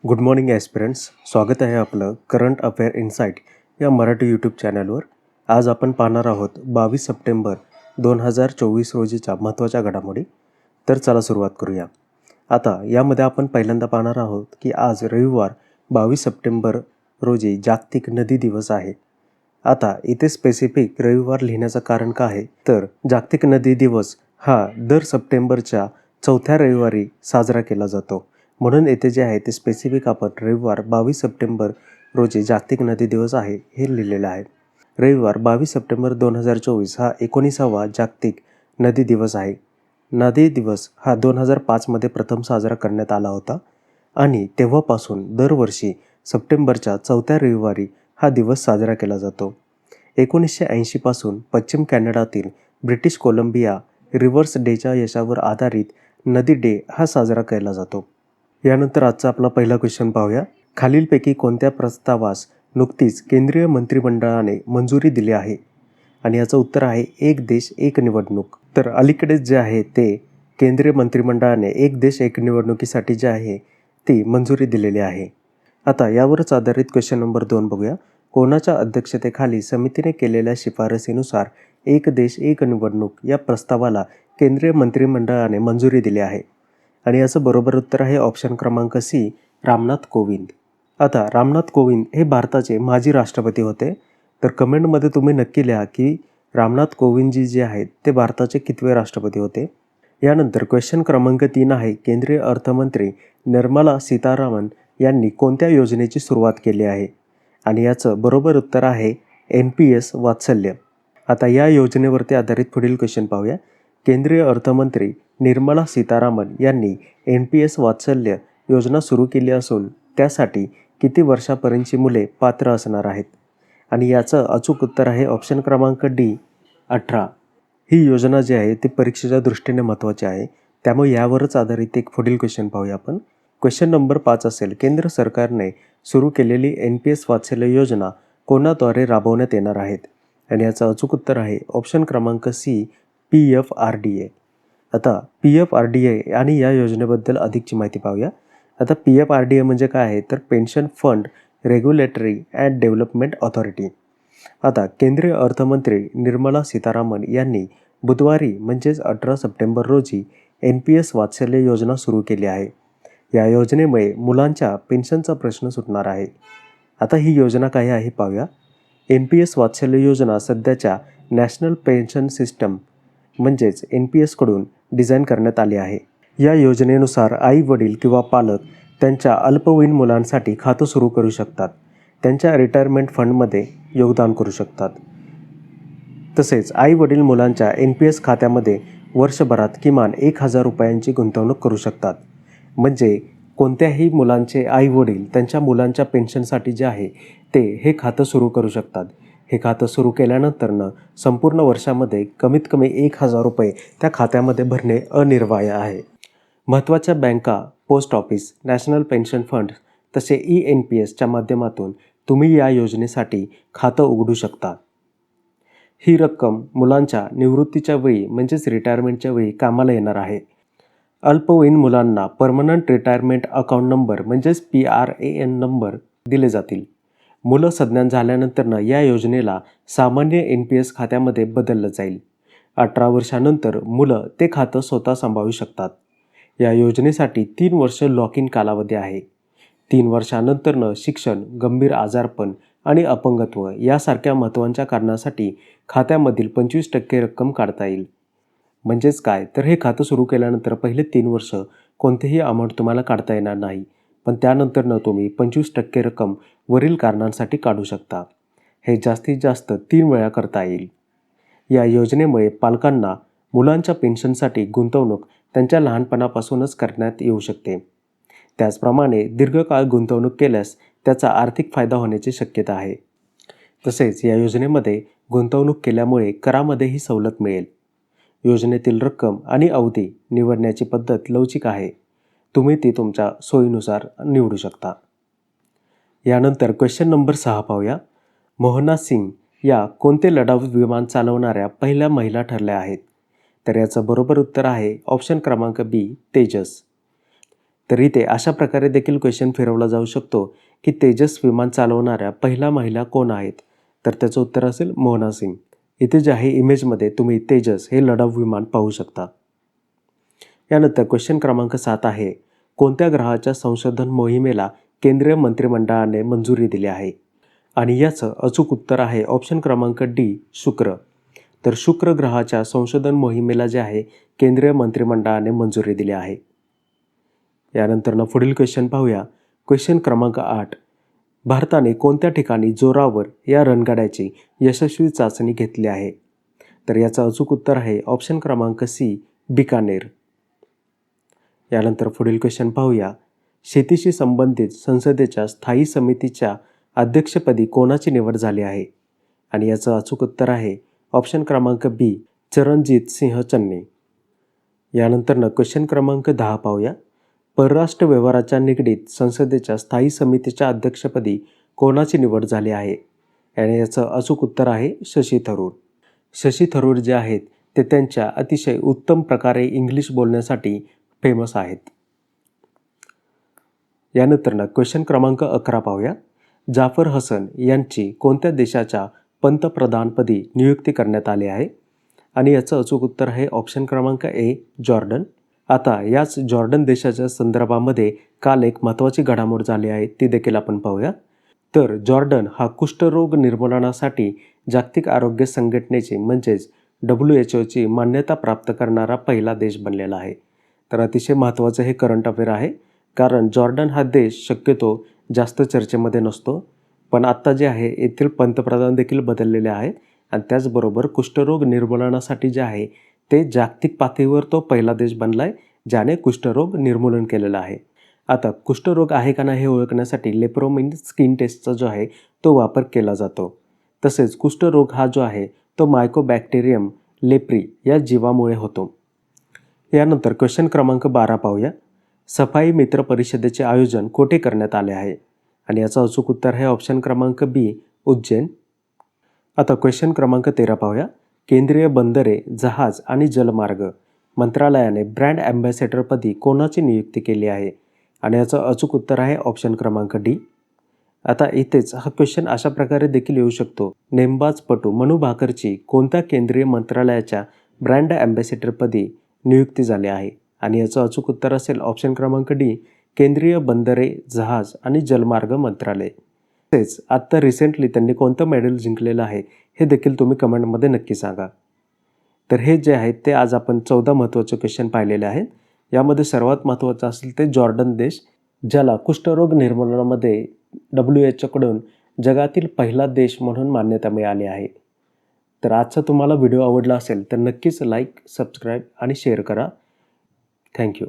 Good morning aspirants. स्वागत आहे आपलं करंट अफेअर इन्साईट या मराठी यूट्यूब चॅनलवर. आज आपण पाहणार आहोत 22 सप्टेंबर 2024 रोजीच्या महत्त्वाच्या घडामोडी. तर चला सुरुवात करूया. आता यामध्ये आपण पहिल्यांदा पाहणार आहोत की आज रविवार 22 सप्टेंबर रोजी जागतिक नदी दिवस आहे. आता इथे स्पेसिफिक रविवार लिहिण्याचं कारण काय आहे, तर जागतिक नदी दिवस हा दर सप्टेंबरच्या चौथ्या रविवारी साजरा केला जातो. म्हणून येथे जे आहे ते स्पेसिफिक आपण रविवार 22 सप्टेंबर रोजी जागतिक नदी दिवस आहे हे लिहिलेलं आहे. रविवार 22 सप्टेंबर 2024 हा 19वा जागतिक नदी दिवस आहे. नदी दिवस हा 2005मध्ये प्रथम साजरा करण्यात आला होता आणि तेव्हापासून दरवर्षी सप्टेंबरच्या चौथ्या रविवारी हा दिवस साजरा केला जातो. 1980 पासून पश्चिम कॅनडातील ब्रिटिश कोलंबिया रिव्हर्स डेच्या यशावर आधारित नदी डे हा साजरा केला जातो. यानंतर आजचा आपला पहिला क्वेश्चन पाहूया. खालीलपैकी कोणत्या प्रस्तावास नुकतीच केंद्रीय मंत्रिमंडळाने मंजुरी दिली आहे? आणि याचं उत्तर आहे एक देश एक निवडणूक. तर अलीकडेच जे आहे ते केंद्रीय मंत्रिमंडळाने एक देश एक निवडणुकीसाठी जे आहे ती मंजुरी दिलेली आहे. आता यावरच आधारित क्वेश्चन नंबर 2 बघूया. कोणाच्या अध्यक्षतेखाली समितीने केलेल्या शिफारसीनुसार एक देश एक निवडणूक या प्रस्तावाला केंद्रीय मंत्रिमंडळाने मंजुरी दिली आहे? आणि याचं बरोबर उत्तर आहे ऑप्शन क्रमांक सी, रामनाथ कोविंद. आता रामनाथ कोविंद हे भारताचे माजी राष्ट्रपती होते. तर कमेंटमध्ये तुम्ही नक्की लिहा की रामनाथ कोविंदजी जे आहेत ते भारताचे कितवे राष्ट्रपती होते. यानंतर क्वेश्चन क्रमांक 3 आहे. केंद्रीय अर्थमंत्री निर्मला सीतारामन यांनी कोणत्या योजनेची सुरुवात केली आहे? आणि याचं बरोबर उत्तर आहे NPS वात्सल्य. आता या योजनेवरती आधारित पुढील क्वेश्चन पाहूया. केंद्रीय अर्थमंत्री निर्मला सीतारामन यांनी NPS वात्सल्य योजना सुरू केली असून त्यासाठी किती वर्षापर्यंतची मुले पात्र असणार आहेत? आणि याचं अचूक उत्तर आहे ऑप्शन क्रमांक डी, 18. ही योजना जी आहे ती परीक्षेच्या दृष्टीने महत्त्वाची आहे, त्यामुळे यावरच आधारित एक पुढील क्वेश्चन पाहूया आपण. क्वेश्चन नंबर 5 असेल. केंद्र सरकारने सुरू केलेली NPS वात्सल्य योजना कोणाद्वारे राबवण्यात येणार आहेत? आणि याचं अचूक उत्तर आहे ऑप्शन क्रमांक सी, PFRDA. आता PFRDA आणि या योजनेबद्दल अधिकची माहिती पाहूया. आता PFRDA म्हणजे काय आहे, तर pension fund regulatory and development authority. आता केंद्रीय अर्थमंत्री निर्मला सीतारामन यांनी बुधवारी म्हणजेच 18 सप्टेंबर रोजी NPS वात्सल्य योजना सुरू केली आहे. या योजनेमुळे मुलांच्या पेन्शनचा प्रश्न सुटणार आहे. आता ही योजना काय आहे पाहूया. NPS वात्सल्य योजना सध्याच्या नॅशनल पेन्शन सिस्टम म्हणजेच NPS कडून डिझाईन करण्यात आली आहे. या योजनेनुसार आई वडील किंवा पालक त्यांच्या अल्पवयीन मुलांसाठी खातं सुरू करू शकतात, त्यांच्या रिटायरमेंट फंडमध्ये योगदान करू शकतात. तसेच आई वडील मुलांच्या NPS खात्यामध्ये वर्षभरात किमान 1,000 रुपयांची गुंतवणूक करू शकतात. म्हणजे कोणत्याही मुलांचे आई वडील त्यांच्या मुलांच्या पेन्शनसाठी जे आहे ते हे खातं सुरू करू शकतात. हे खातं सुरू केल्यानंतरनं संपूर्ण वर्षामध्ये कमीत कमी 1,000 रुपये त्या खात्यामध्ये भरणे अनिवार्य आहे. महत्त्वाच्या बँका, post office, national pension fund तसे ENPSच्या माध्यमातून तुम्ही या योजनेसाठी खातं उघडू शकता. ही रक्कम मुलांच्या निवृत्तीच्या वेळी म्हणजेच रिटायरमेंटच्या वेळी कामाला येणार आहे. अल्पवयीन मुलांना परमनंट रिटायरमेंट अकाउंट नंबर म्हणजेच PRAN नंबर दिले जातील. मुलं सज्ञान झाल्यानंतरनं या योजनेला सामान्य NPS खात्यामध्ये बदललं जाईल. 18 वर्षानंतर मुलं ते खातं स्वतः सांभाळू शकतात. या योजनेसाठी 3 वर्ष लॉक इन कालावधी आहे. 3 वर्षानंतरनं शिक्षण, गंभीर आजारपण आणि अपंगत्व यासारख्या महत्त्वाच्या कारणासाठी खात्यामधील 25% रक्कम काढता येईल. म्हणजेच काय, तर हे खातं सुरू केल्यानंतर पहिले 3 वर्ष कोणतेही अमाऊंट तुम्हाला काढता येणार नाही, पण त्यानंतरनं तुम्ही 25% रक्कम वरील कारणांसाठी काढू शकता. हे जास्तीत जास्त 3 वेळा करता येईल. या योजनेमुळे पालकांना मुलांच्या पेन्शनसाठी गुंतवणूक त्यांच्या लहानपणापासूनच करण्यात येऊ शकते. त्याचप्रमाणे दीर्घकाळ गुंतवणूक केल्यास त्याचा आर्थिक फायदा होण्याची शक्यता आहे. तसेच या योजनेमध्ये गुंतवणूक केल्यामुळे करामध्येही सवलत मिळेल. योजनेतील रक्कम आणि अवधी निवडण्याची पद्धत लवचिक आहे. तुम्ही ती तुमच्या सोयीनुसार निवडू शकता. यानंतर क्वेश्चन नंबर 6 पाहूया. मोहना सिंग या कोणते लढाऊ विमान चालवणाऱ्या पहिल्या महिला ठरल्या आहेत? तर याचं बरोबर उत्तर आहे ऑप्शन क्रमांक बी, तेजस. तर इथे अशा प्रकारे देखील क्वेश्चन फिरवला जाऊ शकतो की तेजस विमान चालवणाऱ्या पहिल्या महिला कोण आहेत? तर त्याचं उत्तर असेल मोहना सिंग. इथे जे आहे इमेजमध्ये तुम्ही तेजस हे लढाऊ विमान पाहू शकता. यानंतर क्वेश्चन क्रमांक 7 आहे, कोणत्या ग्रहाच्या संशोधन मोहिमेला केंद्रीय मंत्रिमंडळाने मंजुरी दिली आहे? आणि याचं अचूक उत्तर आहे ऑप्शन क्रमांक डी, शुक्र. तर शुक्र ग्रहाच्या संशोधन मोहिमेला जे आहे केंद्रीय मंत्रिमंडळाने मंजुरी दिली आहे. यानंतर पुढील क्वेश्चन पाहूया. क्वेश्चन क्रमांक 8, भारताने कोणत्या ठिकाणी जोरावर या रणगाड्याची यशस्वी चाचणी घेतली आहे? तर याचं अचूक उत्तर आहे ऑप्शन क्रमांक सी, बिकानेर. यानंतर पुढील क्वेश्चन पाहूया. शेतीशी संबंधित संसदेच्या स्थायी समितीच्या अध्यक्षपदी कोणाची निवड झाली आहे? आणि याचं अचूक उत्तर आहे ऑप्शन क्रमांक बी, चरणजीत सिंह चन्नी. यानंतर क्वेश्चन क्रमांक 10 पाहूया. परराष्ट्र व्यवहाराच्या निगडीत संसदेच्या स्थायी समितीच्या अध्यक्षपदी कोणाची निवड झाली आहे? आणि याचं अचूक उत्तर आहे शशी थरूर. शशी थरूर जे आहेत ते त्यांच्या अतिशय उत्तम प्रकारे इंग्लिश बोलण्यासाठी फेमस आहेत. यानंतर क्वेश्चन क्रमांक 11 पाहूया. जाफर हसन यांची कोणत्या देशाच्या पंतप्रधानपदी नियुक्ती करण्यात आली आहे? आणि याचं अचूक उत्तर आहे ऑप्शन क्रमांक ए, जॉर्डन. आता याच जॉर्डन देशाच्या संदर्भामध्ये काल एक महत्त्वाची घडामोड झाली आहे, ती देखील आपण पाहूया. तर जॉर्डन हा कुष्ठरोग निर्मूलनासाठी जागतिक आरोग्य संघटनेची म्हणजेच WHO मान्यता प्राप्त करणारा पहिला देश बनलेला आहे. तर अतिशय महत्त्वाचं हे करंट अफेअर आहे, कारण जॉर्डन हा देश शक्यतो जास्त चर्चेमध्ये नसतो, पण आत्ता जे आहे येथील पंतप्रधान देखील बदललेले आहेत आणि त्याचबरोबर कुष्ठरोग निर्मूलनासाठी जे आहे ते जागतिक पातळीवर तो पहिला देश बनला आहे ज्याने कुष्ठरोग निर्मूलन केलेलं आहे. आता कुष्ठरोग आहे का नाही हे ओळखण्यासाठी लेप्रोमिन स्किन टेस्टचा जो आहे तो वापर केला जातो. तसेच कुष्ठरोग हा जो आहे तो मायकोबॅक्टेरियम लेप्री या जीवामुळे होतो. यानंतर क्वेश्चन क्रमांक 12 पाहूया. सफाई मित्र परिषदेचे आयोजन कोठे करण्यात आले आहे? आणि याचं अचूक उत्तर आहे ऑप्शन क्रमांक बी, उज्जैन. आता क्वेश्चन क्रमांक 13 पाहूया. केंद्रीय बंदरे, जहाज आणि जलमार्ग मंत्रालयाने ब्रँड ॲम्बॅसेडरपदी कोणाची नियुक्ती केली आहे? आणि याचं अचूक उत्तर आहे ऑप्शन क्रमांक डी. आता इथेच हा क्वेश्चन अशा प्रकारे देखील येऊ शकतो. नेमबाजपटू मनू भाकरची कोणत्या केंद्रीय मंत्रालयाच्या ब्रँड ॲम्बॅसेडरपदी नियुक्ती झाली आहे? आणि याचं अचूक उत्तर असेल ऑप्शन क्रमांक डी, केंद्रीय बंदरे, जहाज आणि जलमार्ग मंत्रालय. तसेच आत्ता रिसेंटली त्यांनी कोणतं मेडल जिंकलेलं आहे हे देखील तुम्ही कमेंटमध्ये नक्की सांगा. तर हे जे आहेत ते आज आपण 14 महत्त्वाचे क्वेश्चन पाहिलेले आहेत. यामध्ये सर्वात महत्त्वाचं असेल ते जॉर्डन देश, ज्याला कुष्ठरोग निर्मूलनामध्ये WHO कडून जगातील पहिला देश म्हणून मान्यता मिळाली आहे. तर आजचा तुम्हाला व्हिडिओ आवडला असेल तर नक्कीच लाईक, सबस्क्राईब आणि शेअर करा. थँक्यू.